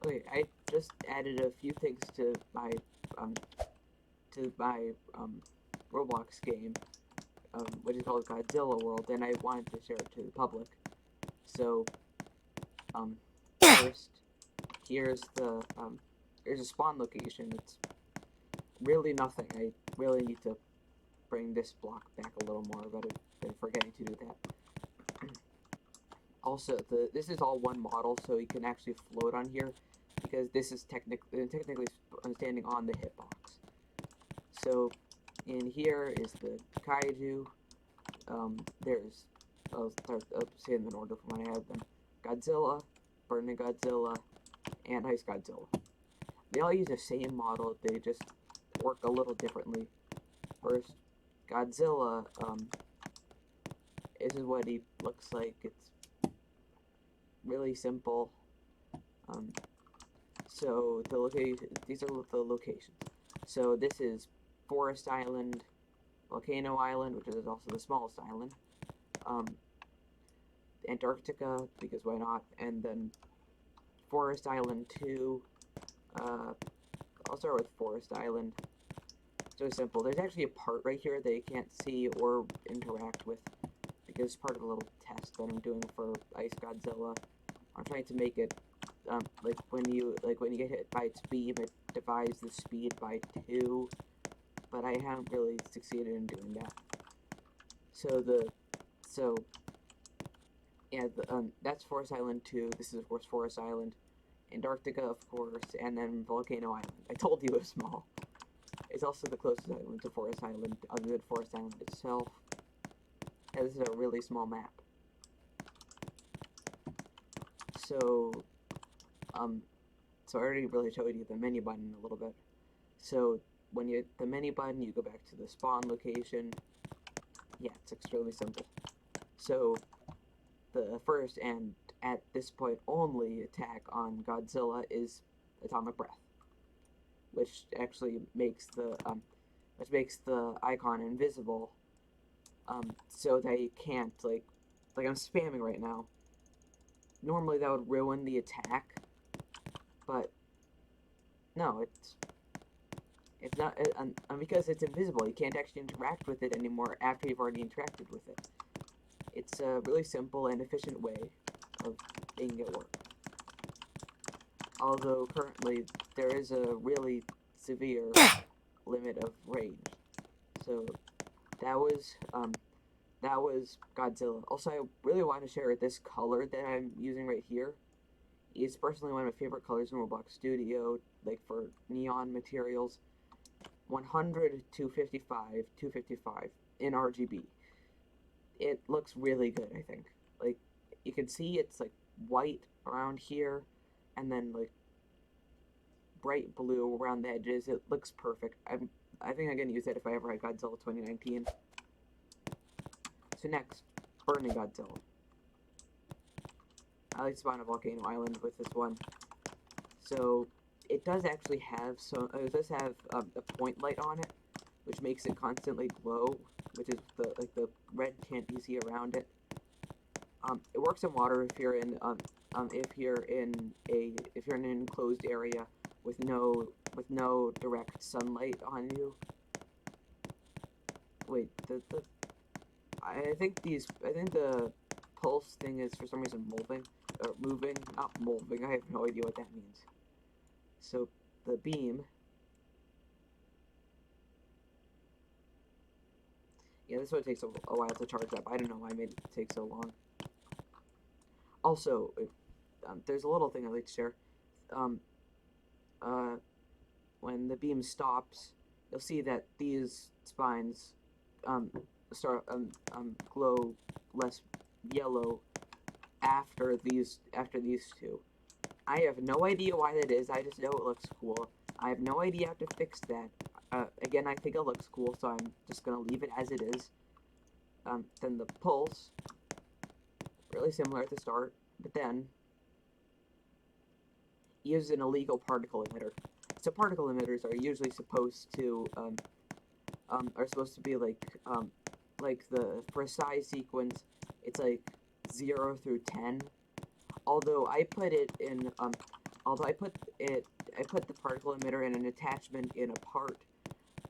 Okay, I just added a few things um to my Roblox game, which is called Godzilla World, and I wanted to share it to the public. So um, first, here's the here's a spawn location. It's really nothing. I really need to bring this block back a little more, but I've been forgetting to do that. Also, this is all one model, so you can actually float on here because this is technically standing on the hitbox. So in here is the kaiju. There's I'll say them in order from when I have them: Godzilla, Burning Godzilla, and Ice Godzilla. They all use the same model. They just work a little differently. First, Godzilla. This is what he looks like. It's really simple. Um, so the location. These are the locations. So this is Forest Island, Volcano Island, which is also the smallest island. Um, Antarctica, because why not? And then Forest Island 2. I'll start with Forest Island. So simple. There's actually a part right here that you can't see or interact with because it's part of a little test that I'm doing for Ice Godzilla. I'm trying to make it like when you get hit by its beam, it divides the speed by 2, but I haven't really succeeded in doing that. So yeah, that's Forest Island 2. This is of course Forest Island, Antarctica of course, and then Volcano Island. I told you it was small. It's also the closest island to Forest Island, other than Forest Island itself. And this is a really small map. So, so I already really showed you the menu button a little bit. So when you hit the menu button, you go back to the spawn location. Yeah, it's extremely simple. So the first and at this point only attack on Godzilla is Atomic Breath, which actually makes the icon invisible, so that you can't like I'm spamming right now. Normally that would ruin the attack, but no, it's not, because it's invisible. You can't actually interact with it anymore after you've already interacted with it. It's a really simple and efficient way of making it work. Although currently there is a really severe limit of range. So that was Godzilla. Also, I really want to share this color that I'm using right here. It's personally one of my favorite colors in Roblox Studio, like for neon materials. 100 to 55, 255 in RGB. It looks really good, I think. Like, you can see it's like white around here, and then like bright blue around the edges. It looks perfect. I think I'm gonna use that if I ever had Godzilla 2019. So next, Burning Godzilla. I like to spawn a volcano island with this one. So it does actually have a point light on it, which makes it constantly glow, which is the red tint you see around it. It works in water if you're in an enclosed area with no direct sunlight on you. Wait, I think the pulse thing is for some reason moving, not moving. I have no idea what that means. So the beam. Yeah, this one takes a while to charge up. I don't know why I made it take so long. Also, there's a little thing I'd like to share. Um, uh, when the beam stops, you'll see that these spines um, start glow less yellow after these two. I have no idea why that is. I just know it looks cool. I have no idea how to fix that. Again, I think it looks cool, so I'm just gonna leave it as it is. Then the pulse, really similar at the start, but then uses an illegal particle emitter. So particle emitters are usually supposed to be like the for a size sequence, it's like 0 through 10. Although I put it in although I put the particle emitter and an attachment in a part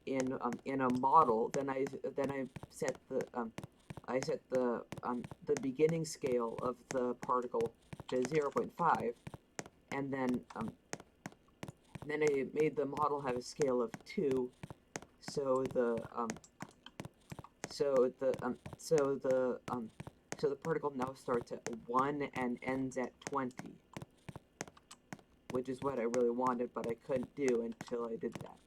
in a model. Then I set the beginning scale of the particle to 0.5, and then I made the model have a scale of 2, so the so the so the so the particle now starts at 1 and ends at 20, which is what I really wanted, but I couldn't do until I did that.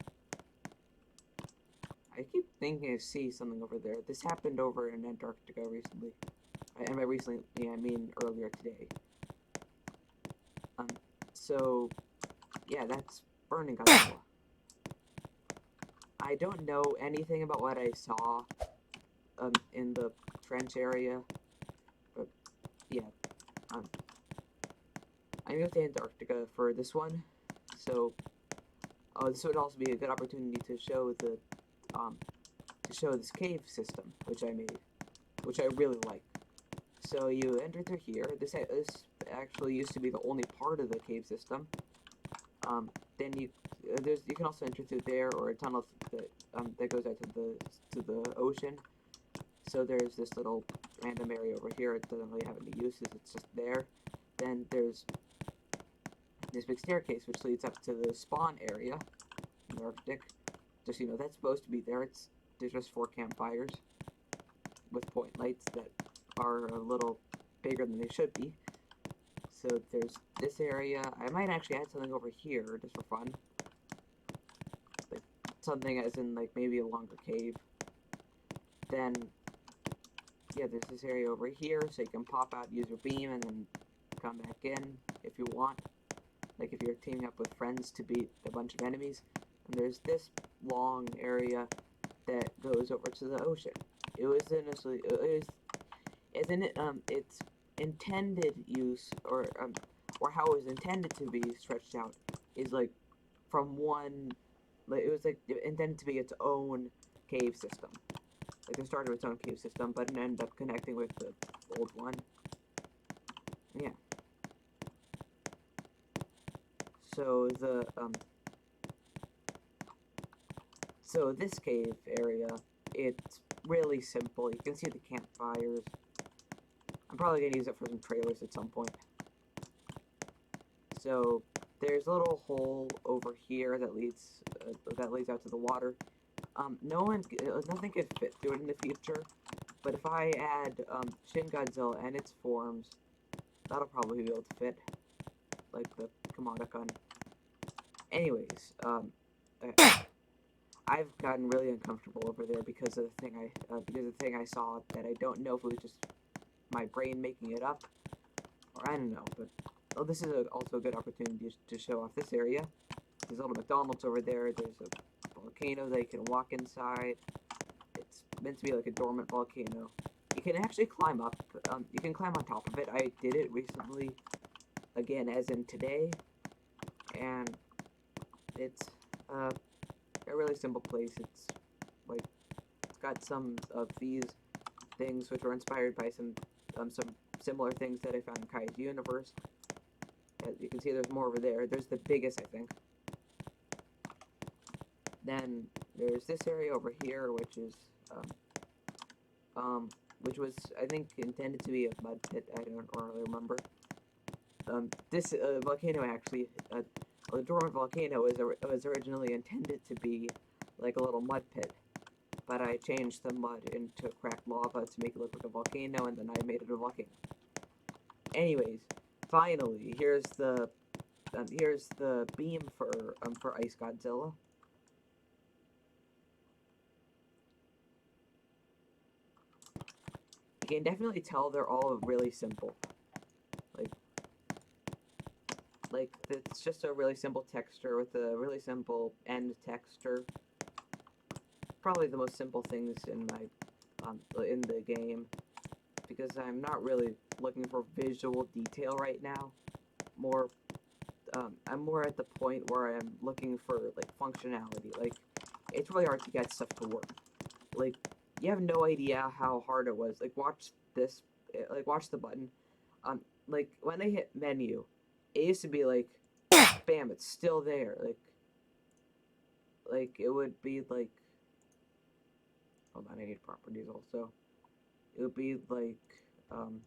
I keep thinking I see something over there. This happened over in Antarctica recently. And by recently, yeah, I mean earlier today. So, yeah, that's burning Godzilla. I don't know anything about what I saw, in the trench area, but, yeah, I moved to Antarctica for this one, so, this would also be a good opportunity to show this cave system, which I made, which I really like. So you enter through here. This actually used to be the only part of the cave system. Then you can also enter through there, or a tunnel that goes out to the ocean. So there's this little random area over here. It doesn't really have any uses. It's just there. Then there's this big staircase which leads up to the spawn area in the Arctic. Just that's supposed to be there. There's just 4 campfires with point lights that are a little bigger than they should be. So there's this area. I might actually add something over here just for fun. Like something as in like maybe a longer cave. Then yeah, there's this area over here, so you can pop out, use your beam, and then come back in if you want. Like if you're teaming up with friends to beat a bunch of enemies. And there's this long area that goes over to the ocean. Its intended use, or how it was intended to be stretched out, is like from one, like it was like intended to be its own cave system. Like it started with its own cave system, but it ended up connecting with the old one. Yeah. So so this cave area, it's really simple. You can see the campfires. I'm probably going to use it for some trailers at some point. So there's a little hole over here that leads out to the water. Nothing could fit through it in the future, but if I add Shin Godzilla and its forms, that'll probably be able to fit, like the Kamada gun. Anyways, I've gotten really uncomfortable over there because of the thing I saw that I don't know if it was just my brain making it up, or I don't know, but this is also a good opportunity to show off this area. There's a little McDonald's over there. There's a volcano that you can walk inside. It's meant to be like a dormant volcano. You can actually climb up. You can climb on top of it. I did it recently, again, as in today, and it's a really simple place. It's got some of these things which were inspired by some similar things that I found in Kai's universe. As you can see, there's more over there. There's the biggest, I think. Then there's this area over here, which is which was, I think, intended to be a mud pit. I don't really remember. This volcano actually, the dormant volcano was originally intended to be like a little mud pit, but I changed the mud into cracked lava to make it look like a volcano, and then I made it a volcano. Anyways, finally, here's the beam for Ice Godzilla. You can definitely tell they're all really simple. Like it's just a really simple texture with a really simple end texture. Probably the most simple things in my in the game, because I'm not really looking for visual detail right now. I'm more at the point where I'm looking for like functionality. Like it's really hard to get stuff to work. Like you have no idea how hard it was. Like watch this. Like watch the button. Like when I hit menu, it used to be like bam, it's still there. Like it would be like, hold on, I need properties also. It would be like, um,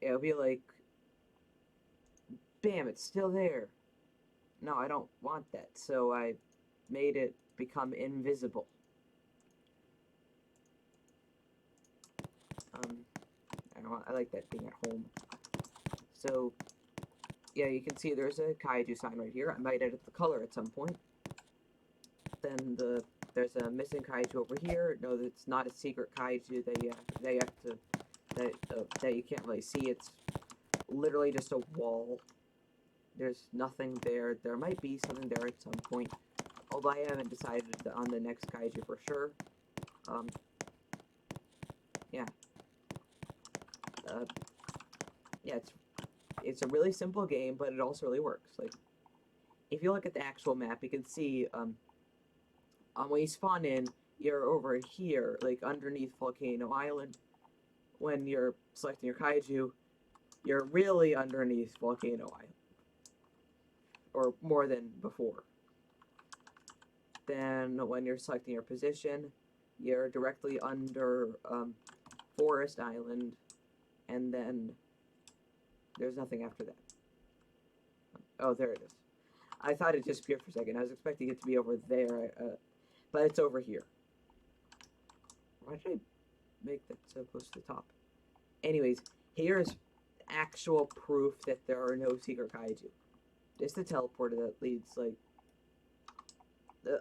it would be like, bam, it's still there. No, I don't want that, so I made it become invisible. Um, I like that being at home. So, yeah, you can see there's a kaiju sign right here. I might edit the color at some point. Then there's a missing kaiju over here. No, it's not a secret kaiju. They have to that you can't really see. It's literally just a wall. There's nothing there. There might be something there at some point, although I haven't decided on the next kaiju for sure. Yeah. Yeah, it's a really simple game, but it also really works. Like, if you look at the actual map, you can see when you spawn in, you're over here, like underneath Volcano Island. When you're selecting your kaiju, you're really underneath Volcano Island, or more than before. Then when you're selecting your position, you're directly under Forest Island, and then there's nothing after that. Oh, there it is. I thought it disappeared for a second. I was expecting it to be over there, but it's over here. Why did I make that so close to the top? Anyways, here's actual proof that there are no secret kaiju. It's the teleporter that leads, like...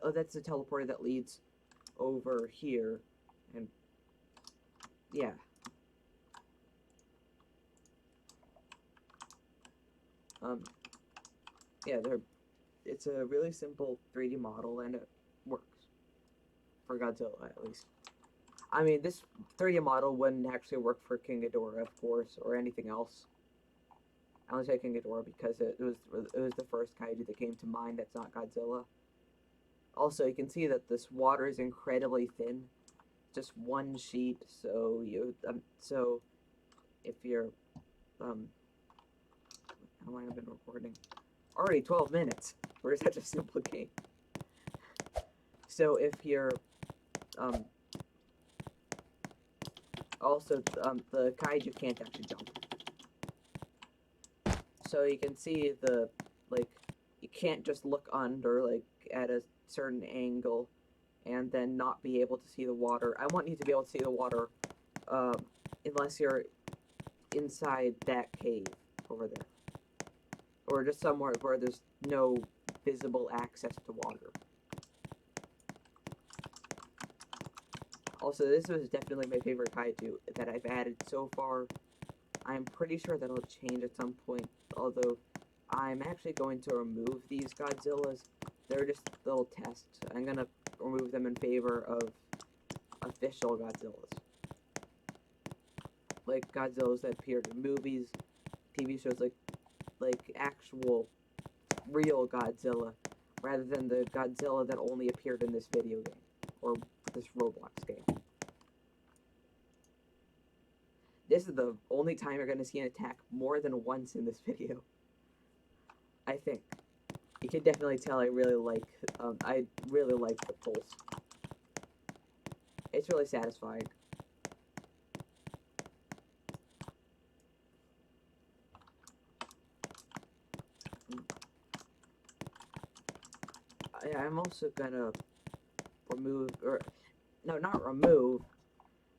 oh, that's the teleporter that leads over here. And, yeah. Yeah, it's a really simple 3D model, and it works. For Godzilla, at least. I mean, this 3D model wouldn't actually work for King Ghidorah, of course, or anything else. I only say King Ghidorah because it was the first kaiju that came to mind that's not Godzilla. Also, you can see that this water is incredibly thin, just one sheet. So so if you're how long have I been recording? Already 12 minutes for such a simple game. So if you're also the kaiju can't actually jump. So you can see you can't just look under, like, at a certain angle and then not be able to see the water. I want you to be able to see the water, unless you're inside that cave over there. Or just somewhere where there's no visible access to water. Also, this was definitely my favorite kaiju that I've added so far. I'm pretty sure that'll change at some point, although I'm actually going to remove these Godzillas. They're just little tests. I'm gonna remove them in favor of official Godzillas. Like Godzillas that appeared in movies, TV shows, like actual, real Godzilla, rather than the Godzilla that only appeared in this video game, or this Roblox game. This is the only time you're going to see an attack more than once in this video. I think. You can definitely tell I really like the pulse. It's really satisfying. I'm also gonna remove, or no, not remove.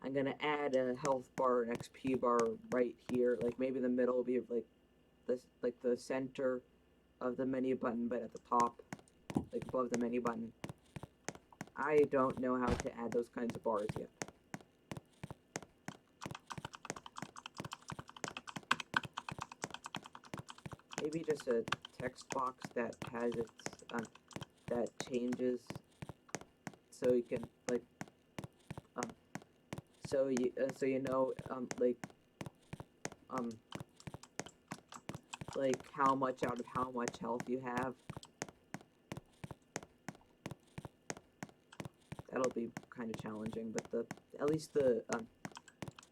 I'm gonna add a health bar, an XP bar right here. Like maybe the middle will be like this, like the center of the menu button, but at the top, like above the menu button. I don't know how to add those kinds of bars yet. Maybe just a text box that has its that changes, so you can so you know like how much out of how much health you have. That'll be kind of challenging, but at least the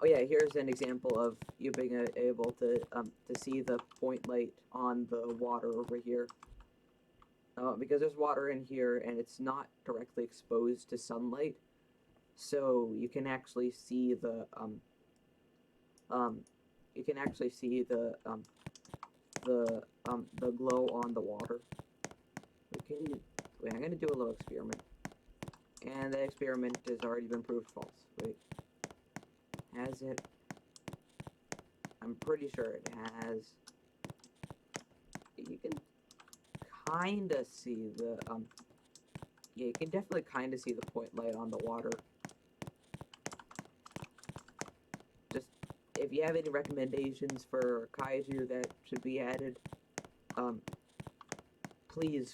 Oh yeah, here's an example of you being able to see the point light on the water over here. Because there's water in here and it's not directly exposed to sunlight, so you can actually see um you can actually see the glow on the water. Wait, I'm gonna do a little experiment. And the experiment has already been proved false. Wait. Has it? I'm pretty sure it has. You can kinda see the, yeah, you can definitely kinda see the point light on the water. Just, if you have any recommendations for kaiju that should be added, um, please,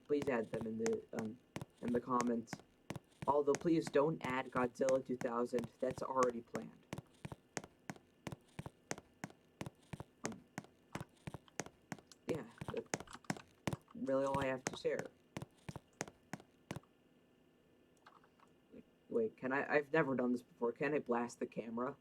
please add them in the comments. Although, please don't add Godzilla 2000. That's already planned. Um, yeah, that's really all I have to share. Wait, can I? I've never done this before. Can I blast the camera?